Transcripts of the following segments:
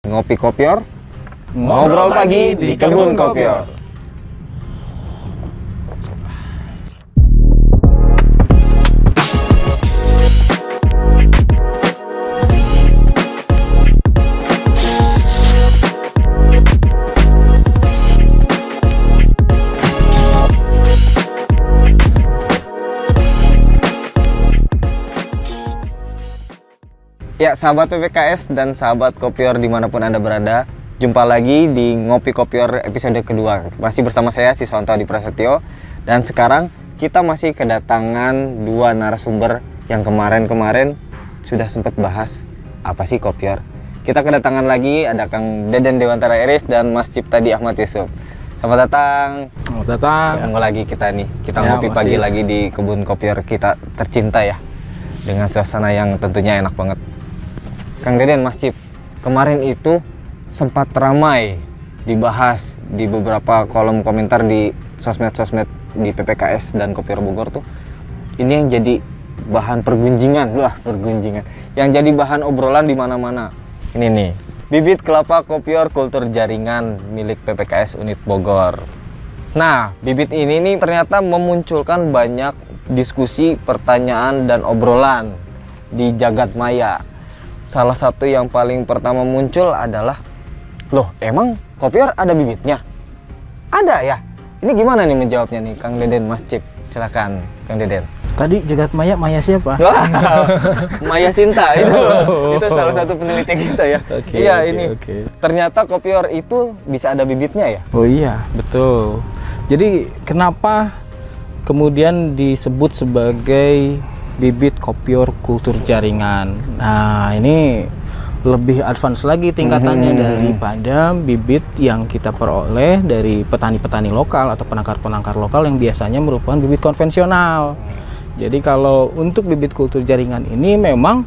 Ngopi Kopior, ngobrol pagi di kebun kopior. Ya, sahabat PPKS dan sahabat Kopior dimanapun Anda berada, jumpa lagi di Ngopi Kopior episode kedua. Masih bersama saya, Siswanto Adi Prasetyo. Dan sekarang kita masih kedatangan dua narasumber yang kemarin-kemarin sudah sempat bahas apa sih Kopior. Kita kedatangan lagi, ada Kang Deden Dewantara Iris dan Mas Ciptadi Ahmad Yusuf. Selamat datang. Selamat datang. Ketemu lagi kita nih. Kita ngopi pagi lagi di kebun Kopior kita tercinta ya. Dengan suasana yang tentunya enak banget. Kang Deden, Mas Cip, kemarin itu sempat ramai dibahas di beberapa kolom komentar di sosmed-sosmed di PPKS dan Kopior Bogor tuh. Ini yang jadi bahan pergunjingan, yang jadi bahan obrolan di mana-mana. Ini nih, bibit kelapa Kopior kultur jaringan milik PPKS Unit Bogor. Nah, bibit ini nih ternyata memunculkan banyak diskusi, pertanyaan, dan obrolan di jagat maya. Salah satu yang paling pertama muncul adalah, loh emang Kopior ada bibitnya? Ada ya? Ini gimana nih menjawabnya nih Kang Deden, Mas Cip? Silakan Kang Deden. Tadi jagat maya, maya siapa? Maya Sinta itu salah satu peneliti kita ya. Ini. Ternyata Kopior itu bisa ada bibitnya ya? Oh iya, betul. Jadi kenapa kemudian disebut sebagai bibit Kopior kultur jaringan? Nah, ini lebih advance lagi tingkatannya daripada bibit yang kita peroleh dari petani-petani lokal atau penangkar-penangkar lokal yang biasanya merupakan bibit konvensional. Jadi kalau untuk bibit kultur jaringan ini memang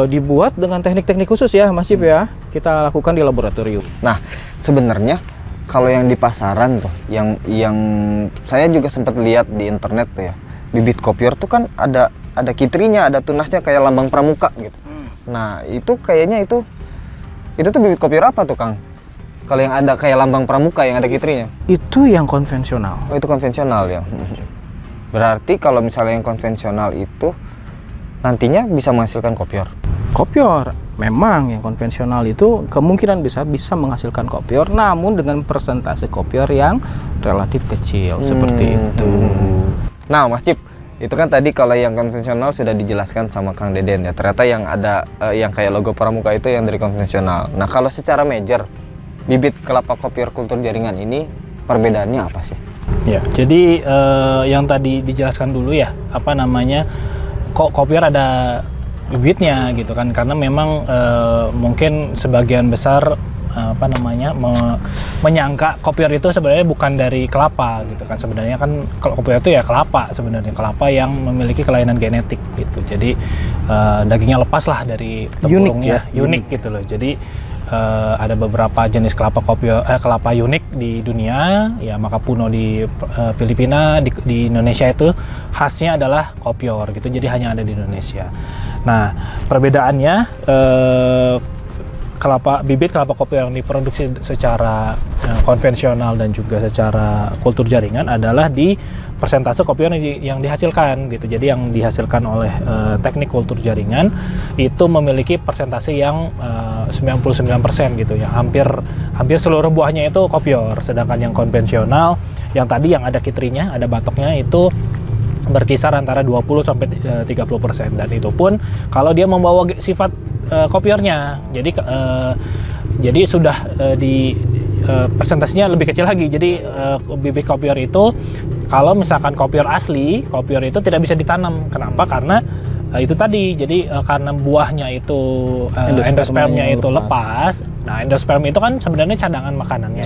dibuat dengan teknik-teknik khusus ya, Mas Cip ya. Kita lakukan di laboratorium. Nah, sebenarnya kalau yang di pasaran tuh, yang saya juga sempat lihat di internet tuh ya, bibit Kopior tuh kan ada kitrinya, ada tunasnya kayak lambang pramuka gitu. Nah, itu kayaknya itu tuh bibit Kopior apa tuh, Kang? Kalau yang ada kayak lambang pramuka yang ada kitrinya? Itu yang konvensional. Oh, itu konvensional ya. Berarti kalau misalnya yang konvensional itu nantinya bisa menghasilkan Kopior. Kopior memang yang konvensional itu kemungkinan bisa menghasilkan Kopior, namun dengan persentase Kopior yang relatif kecil seperti itu. Nah, Mas Cip, itu kan tadi kalau yang konvensional sudah dijelaskan sama Kang Deden ya. Ternyata yang ada yang kayak logo pramuka itu yang dari konvensional. Nah, kalau secara major bibit kelapa Kopior kultur jaringan ini perbedaannya apa sih? Ya, jadi yang tadi dijelaskan dulu ya, apa namanya, kok Kopior ada bibitnya gitu kan, karena memang mungkin sebagian besar menyangka Kopior itu sebenarnya bukan dari kelapa gitu kan. Sebenarnya kan Kopior itu ya kelapa, sebenarnya kelapa yang memiliki kelainan genetik gitu. Jadi dagingnya lepas lah dari tempurungnya, unik gitu loh. Jadi ada beberapa jenis kelapa unik di dunia ya. Makapuno di Filipina, di Indonesia itu khasnya adalah Kopior gitu. Jadi hanya ada di Indonesia. Nah, perbedaannya bibit kelapa Kopior yang diproduksi secara konvensional dan juga secara kultur jaringan adalah di persentase Kopior yang dihasilkan gitu. Jadi yang dihasilkan oleh teknik kultur jaringan itu memiliki persentase yang 99% gitu ya. Hampir seluruh buahnya itu Kopior. Sedangkan yang konvensional yang tadi yang ada kitrinya, ada batoknya itu berkisar antara 20 sampai 30%, dan itu pun kalau dia membawa sifat Kopiornya. Jadi sudah di persentasenya lebih kecil lagi. Jadi bibit Kopior itu kalau misalkan Kopior asli, Kopior itu tidak bisa ditanam. Kenapa? Karena itu tadi. Jadi karena buahnya itu endospermnya itu lepas. Nah, endosperm itu kan sebenarnya cadangan makanannya.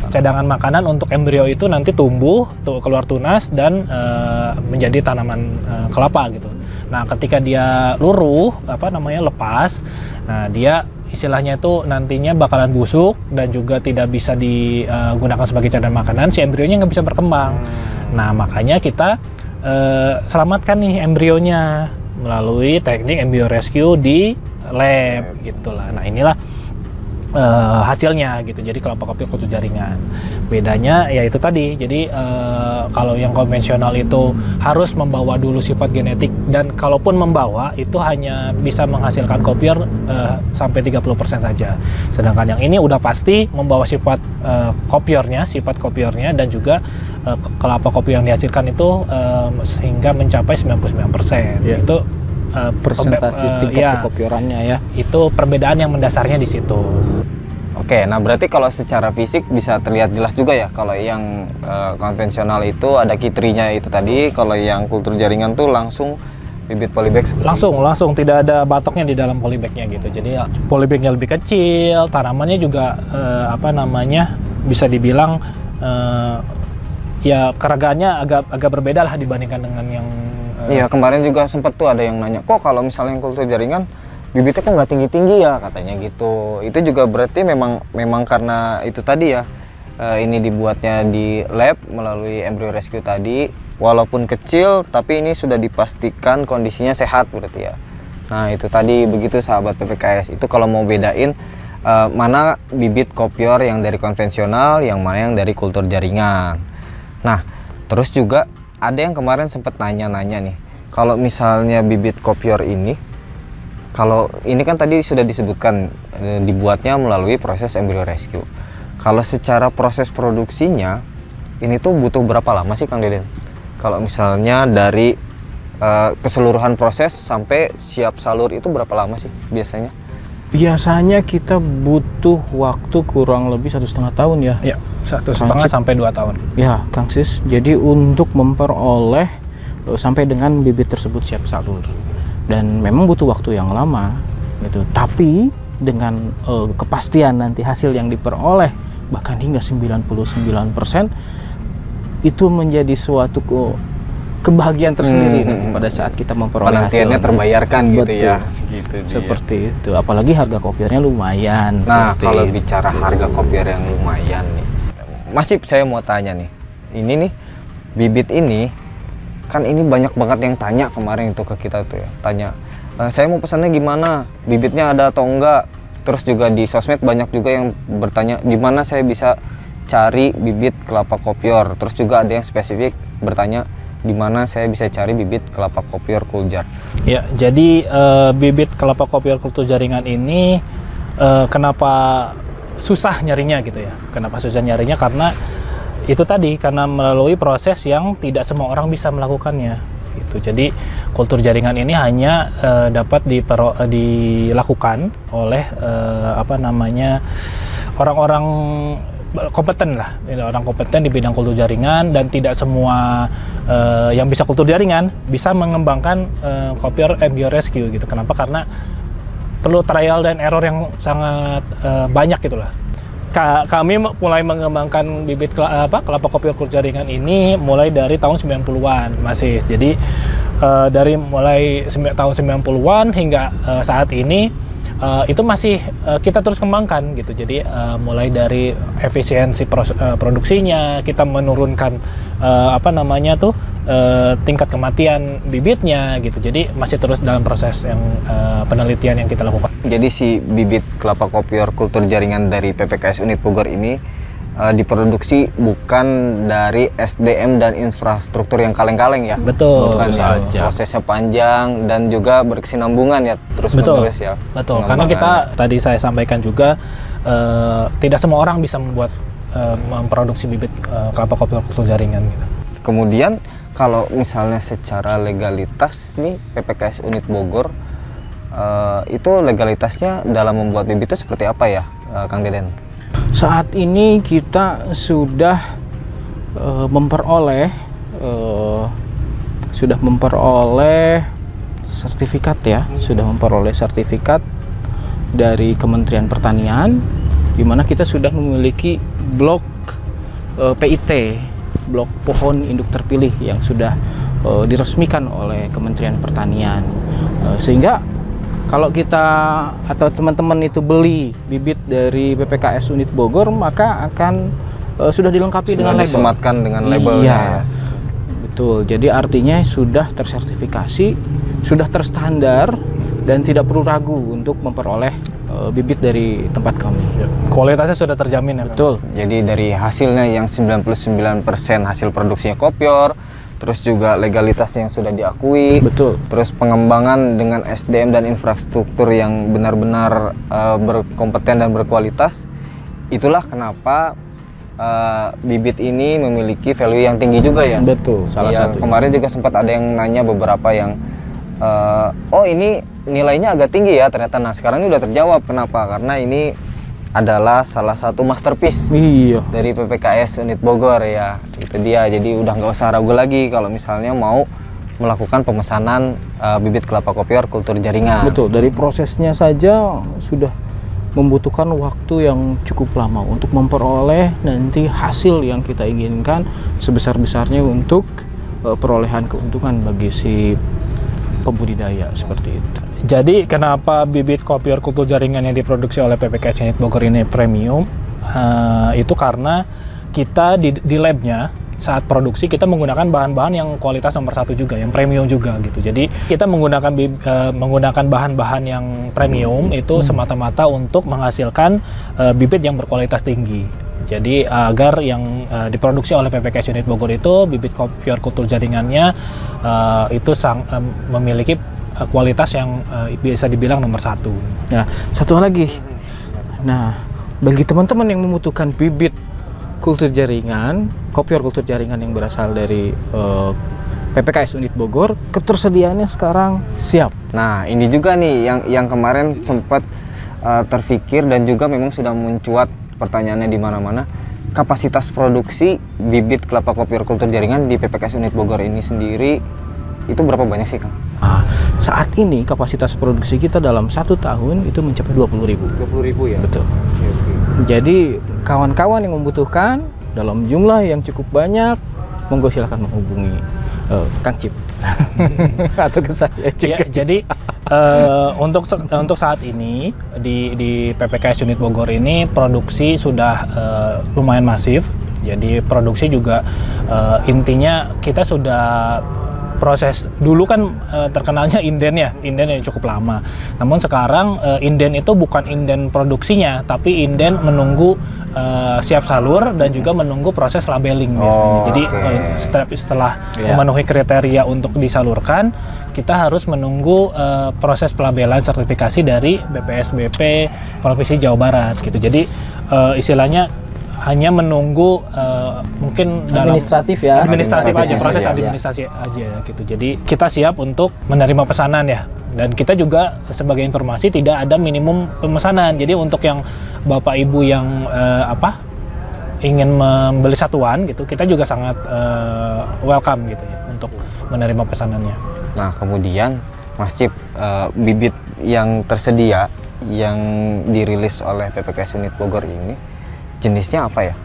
Cadangan makanan untuk embrio itu nanti tumbuh, keluar tunas dan menjadi tanaman kelapa gitu. Nah, ketika dia luruh, lepas, nah dia istilahnya itu nantinya bakalan busuk dan juga tidak bisa digunakan sebagai cadangan makanan. Si embrionya nggak bisa berkembang. Nah, makanya kita selamatkan nih embrionya melalui teknik embryo rescue di lab gitulah. Nah, inilah hasilnya gitu. Jadi kelapa kopior kultur jaringan. Bedanya ya itu tadi. Jadi kalau yang konvensional itu harus membawa dulu sifat genetik, dan kalaupun membawa itu hanya bisa menghasilkan kopior sampai 30% saja. Sedangkan yang ini udah pasti membawa sifat sifat kopiornya, dan juga kelapa kopi yang dihasilkan itu sehingga mencapai 99%. Ya. Itu Presentasi tingkat kopiorannya ya. Itu perbedaan yang mendasarnya di situ. Oke, nah berarti kalau secara fisik bisa terlihat jelas juga ya. Kalau yang konvensional itu ada kitrinya itu tadi, kalau yang kultur jaringan tuh langsung bibit polybag Langsung tidak ada batoknya di dalam polybagnya gitu. Jadi polybagnya lebih kecil, tanamannya juga bisa dibilang ya keragaannya agak berbeda lah dibandingkan dengan yang Iya, kemarin juga sempet tuh ada yang nanya, kok kalau misalnya yang kultur jaringan bibitnya kok nggak tinggi-tinggi ya, katanya gitu. Itu juga berarti memang karena itu tadi ya, ini dibuatnya di lab melalui embryo rescue tadi, walaupun kecil tapi ini sudah dipastikan kondisinya sehat berarti ya. Nah itu tadi begitu sahabat PPKS, itu kalau mau bedain mana bibit kopior yang dari konvensional, yang mana yang dari kultur jaringan. Nah terus juga ada yang kemarin sempat nanya-nanya nih, kalau misalnya bibit kopior ini, kalau ini kan tadi sudah disebutkan dibuatnya melalui proses embryo rescue. Kalau secara proses produksinya, ini tuh butuh berapa lama sih Kang Deden? Kalau misalnya dari keseluruhan proses sampai siap salur itu berapa lama sih biasanya? Biasanya kita butuh waktu kurang lebih 1,5 tahun ya. Ya, 1,5 sampai 2 tahun. Ya, Kang Sis. Jadi untuk memperoleh sampai dengan bibit tersebut siap salur. Dan memang butuh waktu yang lama gitu. Tapi dengan kepastian nanti hasil yang diperoleh bahkan hingga 99%, itu menjadi suatu kebahagiaan tersendiri nanti pada saat kita memperoleh penantiannya hasil. terbayarkan. Betul. Gitu ya. Gitu Seperti itu. Apalagi harga kopiornya lumayan. Nah, kalau bicara harga kopior yang lumayan nih, Mas Cip, saya mau tanya nih. Ini nih bibit ini kan ini banyak banget yang tanya kemarin itu ke kita tuh ya. Tanya, saya mau pesannya gimana? Bibitnya ada atau enggak? Terus juga di sosmed banyak juga yang bertanya, di mana saya bisa cari bibit kelapa kopior? Terus juga ada yang spesifik bertanya, di mana saya bisa cari bibit kelapa kopior kuljar? Ya, jadi bibit kelapa kopior kultur jaringan ini kenapa susah nyarinya gitu ya? Kenapa susah nyarinya? Karena itu tadi, karena melalui proses yang tidak semua orang bisa melakukannya. Gitu. Jadi kultur jaringan ini hanya dapat dilakukan oleh orang-orang kompeten lah, orang kompeten di bidang kultur jaringan, dan tidak semua yang bisa kultur jaringan bisa mengembangkan kopior embryo rescue gitu. Kenapa? Karena perlu trial dan error yang sangat banyak gitulah. Kami mulai mengembangkan bibit kelapa kopior kultur jaringan ini mulai dari tahun 90-an masih. Jadi dari mulai tahun 90-an hingga saat ini itu masih kita terus kembangkan gitu. Jadi mulai dari efisiensi produksinya, kita menurunkan tingkat kematian bibitnya gitu. Jadi masih terus dalam proses yang penelitian yang kita lakukan. Jadi si bibit kelapa kopior kultur jaringan dari PPKS Unit Bogor ini diproduksi bukan dari SDM dan infrastruktur yang kaleng-kaleng ya. Betul. Bukan ya, prosesnya panjang dan juga berkesinambungan ya, terus menerus ya. Betul. Karena kita tadi saya sampaikan juga tidak semua orang bisa memproduksi bibit kelapa kopior kultur jaringan gitu. Kemudian kalau misalnya secara legalitas nih PPKS Unit Bogor itu legalitasnya dalam membuat bibit itu seperti apa ya, Kang Deden? Saat ini kita sudah memperoleh sertifikat ya, sudah memperoleh sertifikat dari Kementerian Pertanian, di mana kita sudah memiliki blok PIT, blok pohon induk terpilih yang sudah diresmikan oleh Kementerian Pertanian, sehingga kalau kita atau teman-teman itu beli bibit dari PPKS Unit Bogor, maka akan sudah dilengkapi dengan label. Disematkan dengan labelnya. Iya, betul. Jadi artinya sudah tersertifikasi, sudah terstandar, dan tidak perlu ragu untuk memperoleh bibit dari tempat kami. Kualitasnya sudah terjamin ya. Betul. Jadi dari hasilnya yang 99% hasil produksinya Kopior, terus juga legalitasnya yang sudah diakui, Betul. terus pengembangan dengan SDM dan infrastruktur yang benar-benar berkompeten dan berkualitas. Itulah kenapa bibit ini memiliki value yang tinggi juga ya. Betul. Salah Iya, satu. kemarin juga sempat ada yang nanya beberapa yang oh ini nilainya agak tinggi ya ternyata. Nah sekarang ini udah terjawab. Kenapa? Karena ini adalah salah satu masterpiece Iya. dari PPKS Unit Bogor ya. Itu dia. Jadi udah nggak usah ragu lagi kalau misalnya mau melakukan pemesanan bibit kelapa kopior kultur jaringan. Betul. Dari prosesnya saja sudah membutuhkan waktu yang cukup lama untuk memperoleh nanti hasil yang kita inginkan sebesar-besarnya untuk perolehan keuntungan bagi si pembudidaya seperti itu. Jadi kenapa bibit kopior kultur jaringan yang diproduksi oleh PPKS Unit Bogor ini premium? Itu karena kita di labnya saat produksi kita menggunakan bahan-bahan yang kualitas nomor 1 juga, yang premium juga gitu. Jadi kita menggunakan bahan-bahan yang premium itu semata-mata untuk menghasilkan bibit yang berkualitas tinggi. Jadi agar yang diproduksi oleh PPKS Unit Bogor itu bibit kopior kultur jaringannya itu memiliki kualitas yang bisa dibilang nomor 1. Nah, satu lagi. Nah, bagi teman-teman yang membutuhkan bibit kultur jaringan, kopior kultur jaringan yang berasal dari PPKS Unit Bogor, ketersediaannya sekarang siap. Nah ini juga nih yang kemarin sempat terfikir dan juga memang sudah mencuat pertanyaannya di mana-mana. Kapasitas produksi bibit kelapa kopior kultur jaringan di PPKS Unit Bogor ini sendiri itu berapa banyak sih Kang? Nah, saat ini kapasitas produksi kita dalam 1 tahun itu mencapai 20.000. 20.000 ya? Betul. Jadi kawan-kawan yang membutuhkan dalam jumlah yang cukup banyak, monggo silakan menghubungi Kang Cip atau ke saya juga. Ya, jadi untuk saat ini di PPKS Unit Bogor ini produksi sudah lumayan masif. Jadi produksi juga intinya kita sudah proses dulu kan terkenalnya inden yang cukup lama. Namun sekarang inden itu bukan inden produksinya, tapi inden menunggu siap salur dan juga menunggu proses labeling biasanya. Jadi setelah memenuhi kriteria untuk disalurkan, kita harus menunggu proses pelabelan sertifikasi dari BPSBP Provinsi Jawa Barat gitu. Jadi istilahnya hanya menunggu mungkin administratif aja, proses administrasi aja gitu. Jadi kita siap untuk menerima pesanan ya. Dan kita juga sebagai informasi tidak ada minimum pemesanan. Jadi untuk yang Bapak Ibu yang ingin membeli satuan gitu, kita juga sangat welcome gitu ya untuk menerima pesanannya. Nah kemudian Mas Cip, bibit yang tersedia yang dirilis oleh PPKS Unit Bogor ini jenisnya apa ya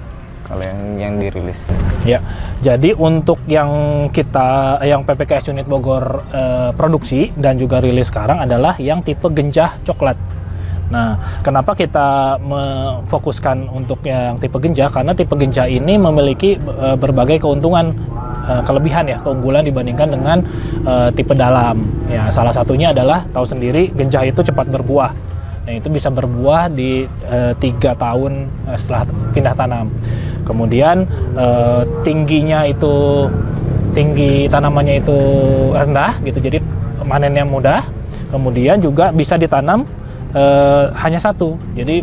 kalau yang dirilis? Ya, jadi untuk yang PPKS Unit Bogor produksi dan juga rilis sekarang adalah yang tipe genjah coklat. Nah, kenapa kita memfokuskan untuk yang tipe genjah? Karena tipe genjah ini memiliki berbagai keuntungan, kelebihan ya, keunggulan dibandingkan dengan tipe dalam. Ya, salah satunya adalah tahu sendiri genjah itu cepat berbuah. Nah, itu bisa berbuah di 3 tahun setelah pindah tanam. Kemudian tinggi tanamannya itu rendah gitu, jadi panennya mudah. Kemudian juga bisa ditanam hanya 1. Jadi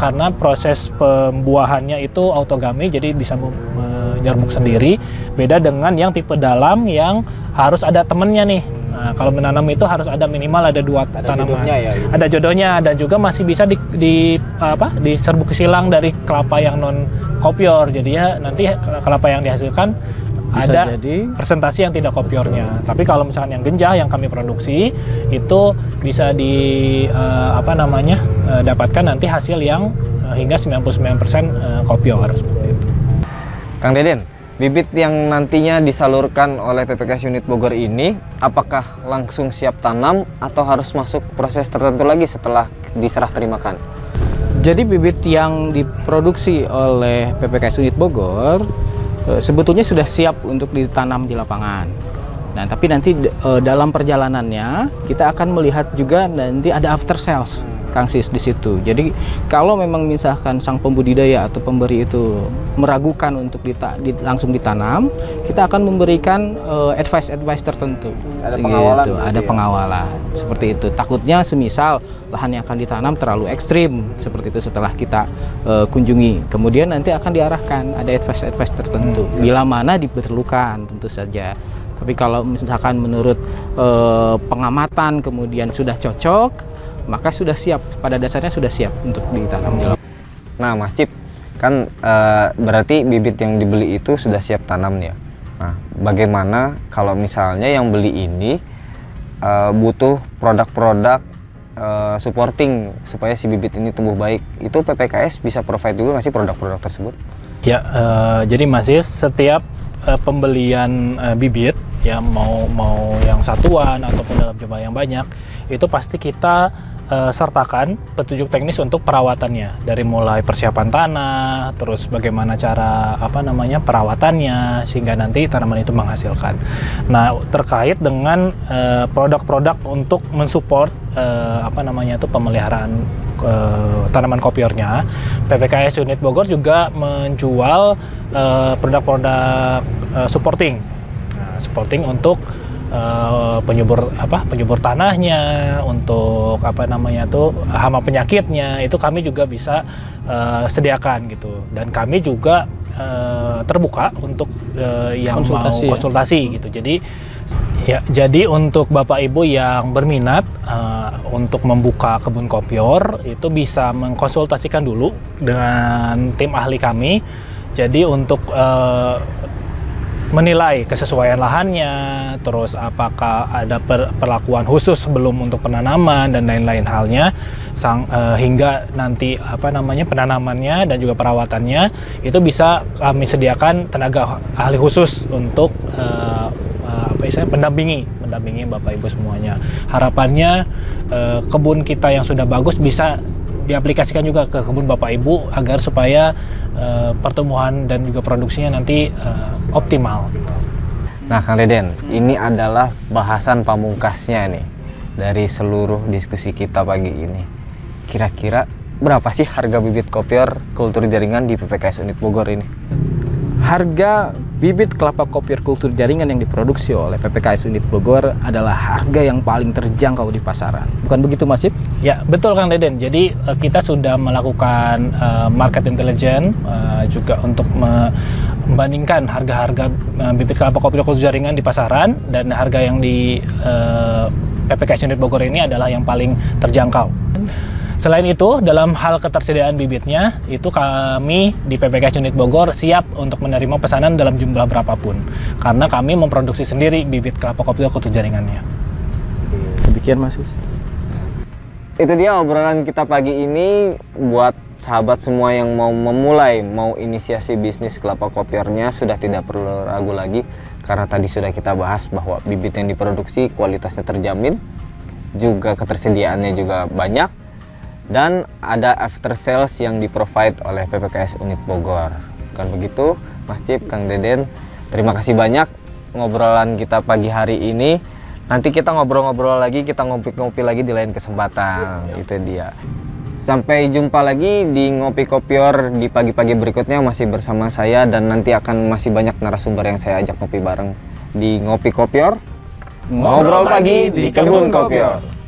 karena proses pembuahannya itu autogami, jadi bisa menyerbuk sendiri. Beda dengan yang tipe dalam yang harus ada temennya nih. Nah, kalau menanam itu harus ada minimal 2 tanaman. Ada jodohnya, dan juga masih bisa diserbuk silang dari kelapa yang non kopior. Jadi ya nanti kelapa yang dihasilkan bisa ada presentasi yang tidak kopiornya. Tapi kalau misalnya yang genjah yang kami produksi itu bisa dapatkan nanti hasil yang hingga 99% kopior seperti itu. Kang Deden, bibit yang nantinya disalurkan oleh PPKS Unit Bogor ini apakah langsung siap tanam atau harus masuk proses tertentu lagi setelah diserah terimakan? Jadi bibit yang diproduksi oleh PPKS Unit Bogor sebetulnya sudah siap untuk ditanam di lapangan. Nah, tapi nanti dalam perjalanannya kita akan melihat juga nanti ada after sales. Kang Sis di situ. Jadi kalau memang misalkan sang pembudidaya atau pemberi itu meragukan untuk langsung ditanam, kita akan memberikan advice tertentu. Ada pengawalan gitu ada ya? pengawalan seperti itu. Takutnya semisal lahan yang akan ditanam terlalu ekstrim seperti itu setelah kita kunjungi, kemudian nanti akan diarahkan ada advice tertentu bila mana diperlukan tentu saja. Tapi kalau misalkan menurut pengamatan kemudian sudah cocok, maka sudah siap, pada dasarnya sudah siap untuk ditanam di lapangan. Nah, Mas Cip, kan berarti bibit yang dibeli itu sudah siap tanam ya. Nah, bagaimana kalau misalnya yang beli ini butuh produk-produk supporting supaya si bibit ini tumbuh baik, itu PPKS bisa provide juga nggak sih produk-produk tersebut? Ya, jadi masih setiap pembelian bibit ya mau yang satuan ataupun dalam jumlah yang banyak, itu pasti kita sertakan petunjuk teknis untuk perawatannya, dari mulai persiapan tanah, terus bagaimana cara perawatannya sehingga nanti tanaman itu menghasilkan. Nah, terkait dengan produk-produk untuk mensupport pemeliharaan tanaman kopiornya, PPKS Unit Bogor juga menjual produk-produk supporting. Nah, supporting untuk penyubur tanahnya, untuk hama penyakitnya, itu kami juga bisa sediakan gitu. Dan kami juga terbuka untuk yang Konsultasi, mau konsultasi gitu. Jadi untuk Bapak Ibu yang berminat untuk membuka kebun kopior, itu bisa mengkonsultasikan dulu dengan tim ahli kami. Jadi untuk menilai kesesuaian lahannya, terus apakah ada perlakuan khusus sebelum untuk penanaman dan lain-lain halnya, hingga nanti penanamannya dan juga perawatannya itu bisa kami sediakan tenaga ahli khusus untuk mendampingi Bapak Ibu semuanya. Harapannya kebun kita yang sudah bagus bisa diaplikasikan juga ke kebun Bapak Ibu agar supaya pertumbuhan dan juga produksinya nanti optimal. Nah, Kang Deden, ini adalah bahasan pamungkasnya nih dari seluruh diskusi kita pagi ini. Kira-kira berapa sih harga bibit kopior kultur jaringan di PPKS Unit Bogor ini? Harga bibit kelapa kopior kultur jaringan yang diproduksi oleh PPKS Unit Bogor adalah harga yang paling terjangkau di pasaran. Bukan begitu, Mas Cip? Ya, betul Kang Deden. Jadi kita sudah melakukan market intelligence juga untuk membandingkan harga-harga bibit kelapa kopior kultur jaringan di pasaran, dan harga yang di PPKS Unit Bogor ini adalah yang paling terjangkau. Selain itu, dalam hal ketersediaan bibitnya, itu kami di PPKS Unit Bogor siap untuk menerima pesanan dalam jumlah berapapun, karena kami memproduksi sendiri bibit kelapa kopior kultur jaringannya. Demikian, Mas. Itu dia obrolan kita pagi ini. Buat sahabat semua yang mau mau inisiasi bisnis kelapa kopiornya, sudah tidak perlu ragu lagi, karena tadi sudah kita bahas bahwa bibit yang diproduksi kualitasnya terjamin, juga ketersediaannya juga banyak, dan ada after sales yang di-provide oleh PPKS Unit Bogor. Kan begitu, Mas Cip, Kang Deden, terima kasih banyak ngobrolan kita pagi hari ini. Nanti kita ngobrol-ngobrol lagi, kita ngopi-ngopi lagi di lain kesempatan. Itu dia. Sampai jumpa lagi di Ngopi Kopior di pagi-pagi berikutnya, masih bersama saya, dan nanti akan masih banyak narasumber yang saya ajak ngopi bareng di Ngopi Kopior. Ngobrol pagi di Kebun Kopior.